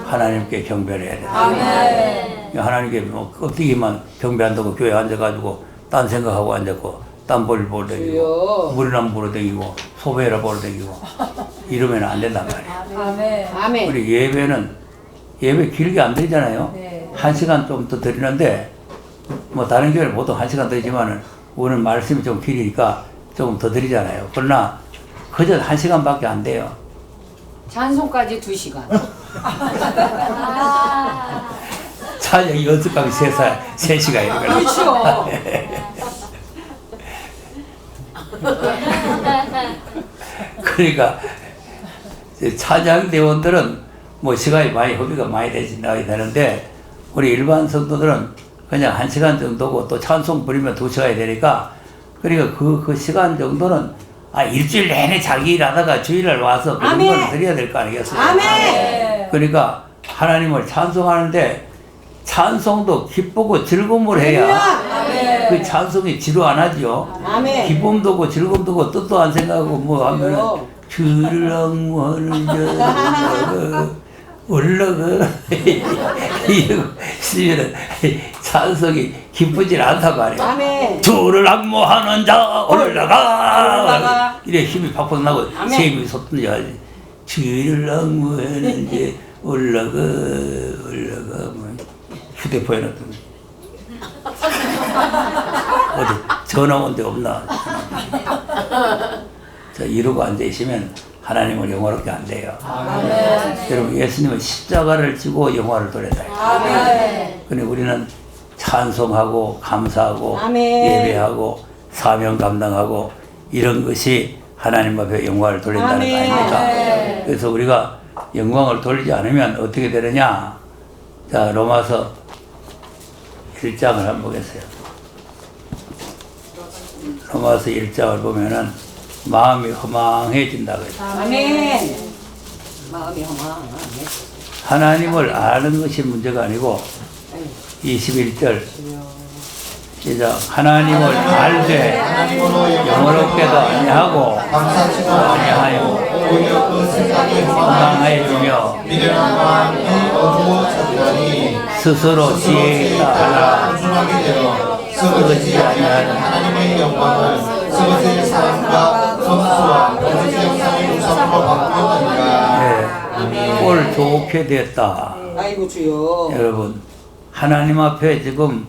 하나님께 경배를 해야 된다. 아멘. 하나님께 뭐 껍데기만 경배한다고 교회에 앉아가지고 딴 생각하고 앉았고 딴 볼을 보러 다니고 주여. 물이나 보러 다니고 소배라 보러 다니고 이러면 안 된단 말이에요. 아멘. 아멘. 우리 예배는 예배 길게 안 드리잖아요. 네. 1시간 좀 더 드리는데 뭐 다른 교회는 보통 1시간 드리지만은 오늘 말씀이 좀 길으니까 조금 더 드리잖아요. 그러나 그저 1시간밖에 안 돼요. 찬송까지 2시간. 찬양이 연습하기 3시간 이런 거. 그렇죠. 그러니까 찬양 대원들은 뭐 시간이 많이 허비가 많이 되는데 우리 일반 성도들은 그냥 1시간 정도고 또 찬송 부리면 2시간이 되니까 그러니까 그 시간 정도는 일주일 내내 자기 일하다가 주일날 와서 그런 아멘. 걸 드려야 될 거 아니겠어요? 아멘. 그러니까 하나님을 찬송하는데 찬송도 기쁘고 즐거움을 해야 아멘. 그 찬송이 지루 안 하죠. 아멘. 기쁨도 없고 즐거움도 없고 뜻도 안 생각하고 뭐 하면은 주렁원을 올라가 이러고 있으면은 찬송이 기쁘질 않단 말이에요. 아멘. 주를 악모하는 자 올라가 이래 힘이 팍팍 나고 아멘. 세임이 솟든지 주를 악모하는 자 올라가 뭐 휴대폰에 놨더니 어디 전화 온 데 없나. 자, 이러고 앉아있으면 하나님을 영화롭게 안 돼요. 아멘. 여러분, 예수님은 십자가를 지고 영화를 돌렸다. 아멘. 근데 우리는 찬송하고 감사하고 아멘. 예배하고 사명 감당하고 이런 것이 하나님 앞에 영광을 돌린다는 거 아멘. 아닙니까? 아멘. 그래서 우리가 영광을 돌리지 않으면 어떻게 되느냐? 자, 로마서 1장을 한번 보겠어요. 로마서 1장을 보면은 마음이 허망해진다고 했어요. 아멘. 마음이 허망하네. 하나님을 아는 것이 문제가 아니고 21절 시작. 하나님을 알되 영어롭게도 아니하고 감사치도 아니하여 오히려 그 생각이 허망해지며 미련한 마음이 어두워졌다니 스스로 지혜 있다 하라. 단순하게 되어 썩어지지 아니하는 하나님의 영광을 썩어질 사람과 성수와 거짓 형상의 우상으로 바꾸었느니라. 네, 꼴 좋게 됐다. 아이고 주여. 여러분, 하나님 앞에 지금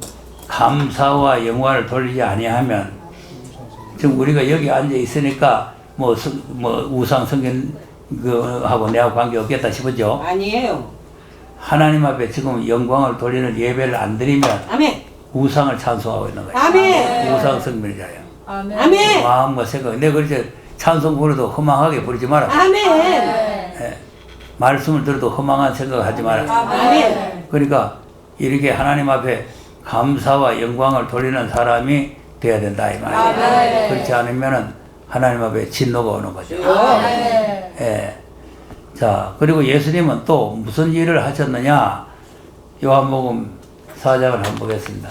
감사와 영광을 돌리지 아니하면 지금 우리가 여기 앉아 있으니까 뭐 우상 성경 하고 내하고 관계 없겠다 싶었죠. 아니에요. 하나님 앞에 지금 영광을 돌리는 예배를 안 드리면 아멘. 우상을 찬송하고 있는 거예요. 아멘. 우상 성명이잖아요. 아멘. 아멘. 마음과 생각. 내가 그렇게 찬송 부르도 허망하게 부르지 마라. 아멘. 예. 말씀을 들어도 허망한 생각하지 마라. 아멘. 그러니까 이렇게 하나님 앞에 감사와 영광을 돌리는 사람이 돼야 된다 이 말이에요. 아멘. 그렇지 않으면은 하나님 앞에 진노가 오는 거죠. 아멘. 예. 자, 그리고 예수님은 또 무슨 일을 하셨느냐? 요한복음 4장을 한번 보겠습니다.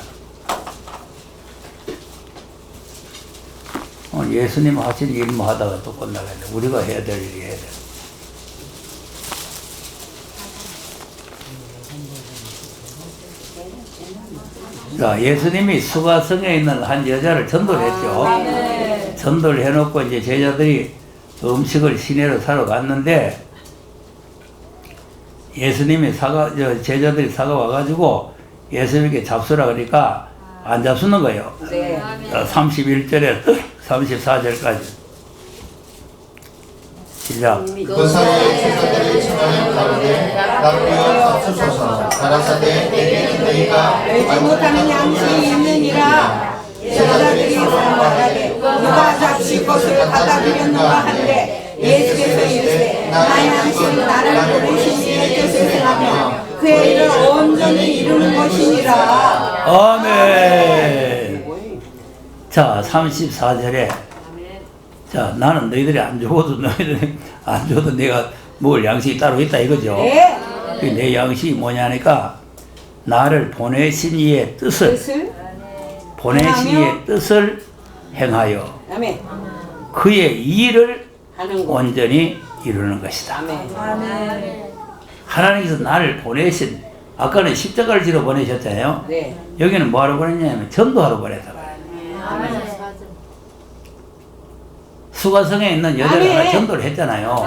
그러면 예수님 하신 일만 하다가 또 끝나겠네. 우리가 해야 될 일이 해야 돼. 자, 예수님이 수가성에 있는 한 여자를 전도를 했죠. 전도를 해놓고 이제 제자들이 음식을 시내로 사러 갔는데 예수님이 제자들이 사가 와가지고 예수님께 잡수라 그러니까 안 잡수는 거예요. 네. 31절에 34절까지. 시작. 그 사이에 제자들이 청하여 가로되 rabbi여 잡수소서. 가라사대 내게는 너희가 알지 못하는 양식이 있느니라. 제자들이 서로 말하되 누가 잡실 것을 갖다 드렸는가 한데 예수께서 이르시되 나 양식 나를 보내신 이의 뜻을 행하며 그의 일을 온전히 이루는 것이니라. 아멘. 자, 34절에 자, 나는 너희들이 안 줘도 너희들이 안 줘도 내가 먹을 양식이 따로 있다 이거죠. 네. 내 양식이 뭐냐니까 나를 보내신 이의 뜻을 보내신 이의 뜻을 행하여 아멘. 그의 일을 하는 거. 온전히 이루는 것이다. 아멘. 하나님께서 나를 보내신 아까는 십자가를 지러 보내셨잖아요. 네. 여기는 뭐하러 보냈냐면 전도하러 보냈다. 수가성에 있는 여자를 아멘. 하나 전도를 했잖아요.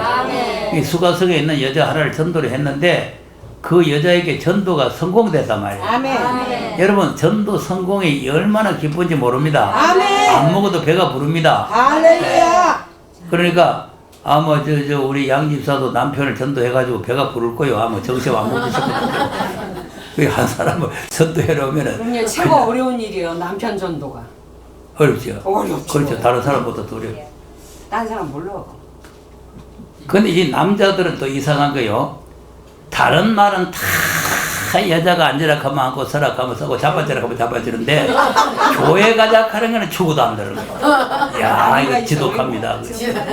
이 수가성에 있는 여자 하나를 전도를 했는데 그 여자에게 전도가 성공됐단 말이에요. 아멘. 여러분 전도 성공이 얼마나 기쁜지 모릅니다. 아멘. 안 먹어도 배가 부릅니다. 할렐루야. 그러니까 아마 우리 양 집사도 남편을 전도해가지고 배가 부를 거예요. 아마 정신 안 먹고 싶거든요. 한 사람을 전도해 놓으면은 그럼요. 최고 어려운 일이에요. 남편 전도가. 어렵죠. 어렵죠. 그렇죠. 다른 사람보다 더 어려워. 딴 사람 몰라. 근데 이 남자들은 또 이상한 거요. 다른 말은 다 여자가 앉으라 하면 앉고 서라 하면 서고 자빠지라 하면 자빠지는데 교회 가자 하는 거는 죽어도 안 되는 거예요. 야, 이거 지독합니다.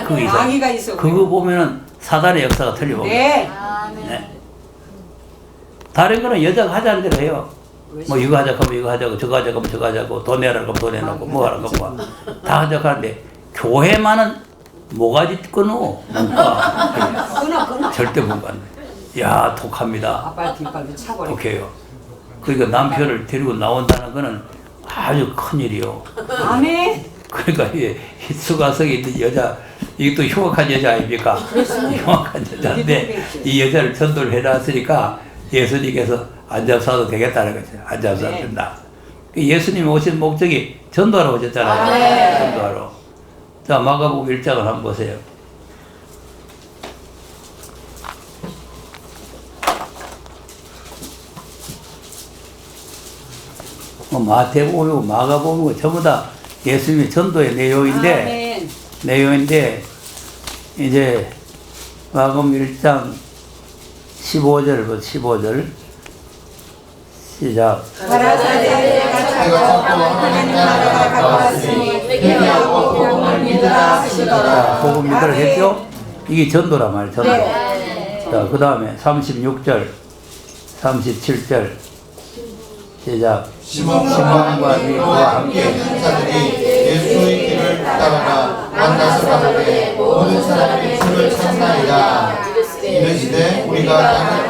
그 이상. 왕이가 있어. 그거 보면은 사단의 역사가 틀려봅니다. 네. 네. 다른 거는 여자가 하자는 대로 해요. 뭐 이거 하자고 하면 이거 하자고 저거 하자고 하면 저거 하자고 돈 내라고 하면 돈 내놓고 뭐 하라고 하면 다 하자고 하는데 교회만은 뭐가지 끊어 끊어. 절대 못 간다. 야, 독합니다. 아빠 뒷발로 차버려. 독해요. 그러니까 남편을 데리고 나온다는 거는 아주 큰일이요. 아멘. 그러니까 이 수가성에 있는 여자, 이게 또 흉악한 여자 아닙니까? 흉악한 여자인데 이 여자를 전도를 해놨으니까 예수님께서 안 잡사도 되겠다는 거죠. 안 잡사도 된다. 예수님이 오신 목적이 전도하러 오셨잖아요. 전도하러. 자, 마가복음 1장을 한번 보세요. 마태복음이고 마가복음이고 전부 다 예수님의 전도의 내용인데 이제 마가복음 1장 15절 15절 시작. 가라사대 내가 내가 찾고 하나님 나라가 가까웠으니 회개하고 복음을 믿으라 하시더라. 자, 복음 믿으라 했죠? 이게 전도란 말이에요. 전도. 자, 그 다음에 36절 37절 시작. 시몬과 믿고와 함께 있는 자들이 예수의 길을 따라가 만나서 가로되 모든 사람이 주를 찾나이다. 이르시되 우리가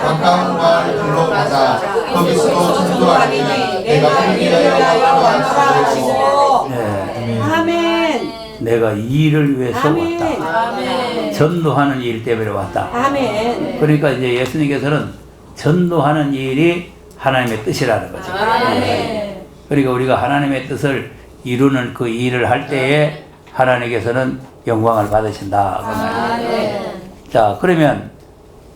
가까운 마을로 가자. 거기서도 전도하리니 내가 그를 위하여 왔다. 네. 아멘. 내가 이 일을 위해서 아멘. 왔다. 전도하는 일 때문에 왔다. 아멘. 그러니까 이제 예수님께서는 전도하는 일이 하나님의 뜻이라는 거죠. 네. 그러니까 우리가 하나님의 뜻을 이루는 그 일을 할 때에 하나님께서는 영광을 받으신다. 자, 그러면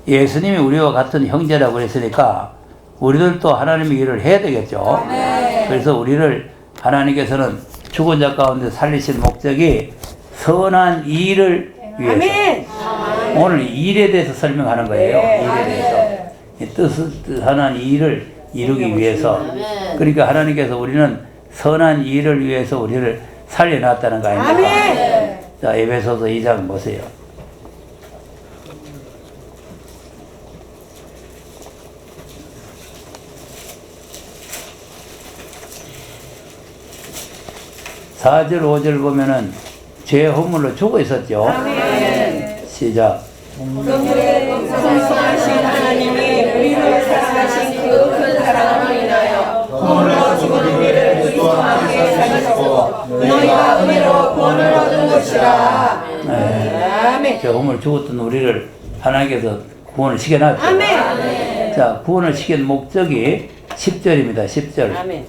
예수님이 우리와 같은 형제라고 했으니까 우리들도 하나님의 일을 해야 되겠죠. 그래서 우리를 하나님께서는 죽은 자 가운데 살리신 목적이 선한 일을 위해서. 아멘. 오늘 일에 대해서 설명하는 거예요. 일에 대해서. 선한 일을 이루기 위해서. 그러니까 하나님께서 우리는 선한 일을 위해서 우리를 살려놨다는 거 아닙니까? 아멘. 자, 에베소서 2장 보세요. (4절) (5절) 보면은 죄 허물로 죽어 있었죠. 시작. 성성하신 하나님이 우리를 사랑하신 그 큰 사랑으로 인하여 구원으로 죽은 우리를 그리스도와 함께 살리시고 너희가 은혜로 구원을 얻은 것이라. 아멘. 죄 허물 죽었던 우리를 하나님께서 구원을 시켜놨죠. 아멘. 자, 구원을 시킨 목적이 10절입니다. 10절. 아멘.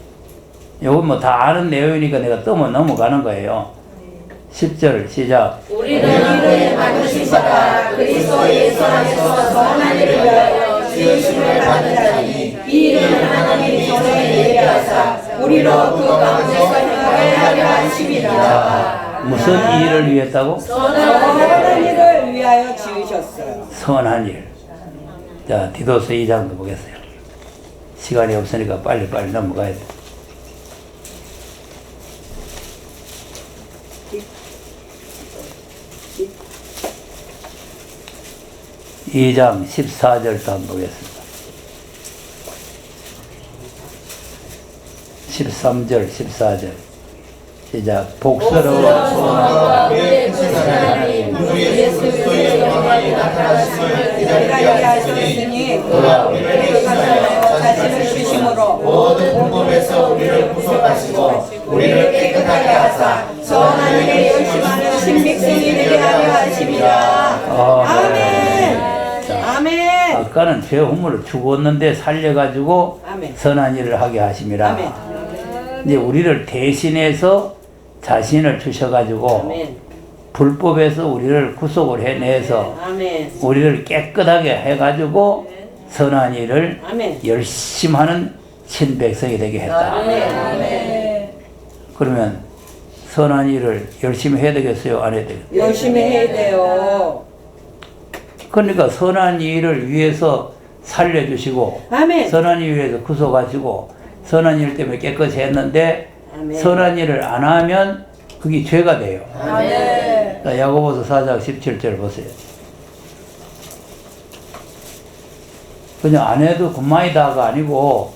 요건 뭐 다 아는 내용이니까 내가 떠면 넘어가는 거예요. 10절 시작. 우리는 이를 만드시다가 그리스도 예수 안에서 선한 일을 위하여 지으심을 받은 자니 이 일은 하나님이 전에 예비하사 우리로 그 가운데서 행하게 하려 하심이라. 무슨 일을 위했다고? 선한 일을 위하여 지으셨어요. 선한 일. 자, 디도서 2장도 보겠어요. 시간이 없으니까 빨리 넘어가야 돼. 이 장 14절도 한번 보겠습니다. 13절, 14절. 시작. 복스러워 소원과 그의 크신 하나님 우리 예수 그리스도의 영광이 나타나심을 기다리게 하시니 그가 우리를 대신하여 자신을 주심으로 모든 불법에서 우리를 구속하시고 우리를 깨끗하게 하사 선한 일에 열심하는 신백성이 되게 하려 하심이라. 아멘. 아멘. 아까는 죄 허물을 죽었는데 살려가지고 아멘. 선한 일을 하게 하심이라. 아멘. 이제 우리를 대신해서 자신을 주셔가지고 아멘. 불법에서 우리를 구속을 해내서 아멘. 우리를 깨끗하게 해가지고 선한 일을 아멘. 열심히 하는 친백성이 되게 했다. 아멘. 그러면 선한 일을 열심히 해야 되겠어요? 안 해야 되겠어요? 열심히 해야 돼요. 그러니까 선한 일을 위해서 살려주시고 아멘. 선한 일을 위해서 구속하시고 선한 일 때문에 깨끗이 했는데 아멘. 선한 일을 안 하면 그게 죄가 돼요. 아멘. 자, 야고보서 4장 17절 보세요. 그냥 안 해도 그만이다가 아니고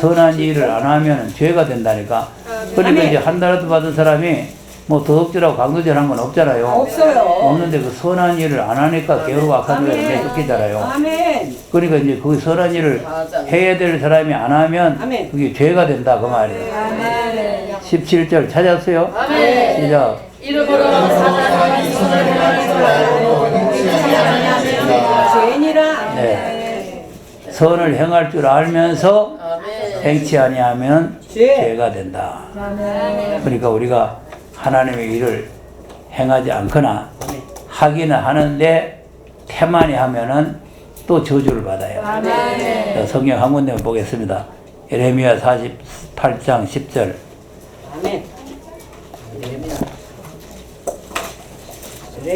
선한 일을 안 하면 죄가 된다니까. 그러니까 아멘. 이제 한 달라도 받은 사람이 뭐 도덕질하고 강도질한 건 없잖아요. 없어요. 없는데 그 선한 일을 안 하니까 게으르고 악한 거에 아멘. 쫓기잖아요. 아멘. 그러니까 이제 그 선한 일을 해야 될 사람이 안 하면 아멘. 그게 죄가 된다 그 말이에요. 아멘. 17절 찾았어요? 아멘. 시작. 이름으로 사단이 선을 행하는 줄 알고 행치 아니하면 죄인이라. 네. 선을 행할 줄 알면서 행치 아니하면 죄. 죄가 된다. 그러니까 우리가 하나님의 일을 행하지 않거나 하기는 하는데 태만히 하면은 또 저주를 받아요. 자, 성경 한 군데 보겠습니다. 예레미야 48장 10절. 아멘.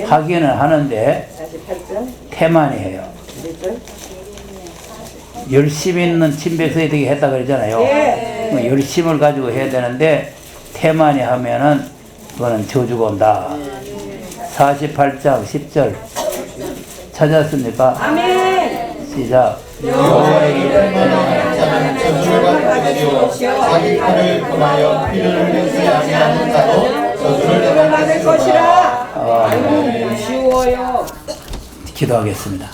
하기는 하는데 48절. 태만히 해요. 1절. 열심 있는 친백성이 되게 했다 그러잖아요. 예. 뭐 열심을 가지고 해야 되는데 태만히 하면은 그거는 저주가 온다. 48장 10절 찾았습니까? 아멘. 시작. 여호와의 이름을 명하는 자는 저주를 받으시오 자기 팔을 금하여 피를 흘리지 아니하는 자도 저주를 받을 것이라. 아, 쉬워요. 기도하겠습니다.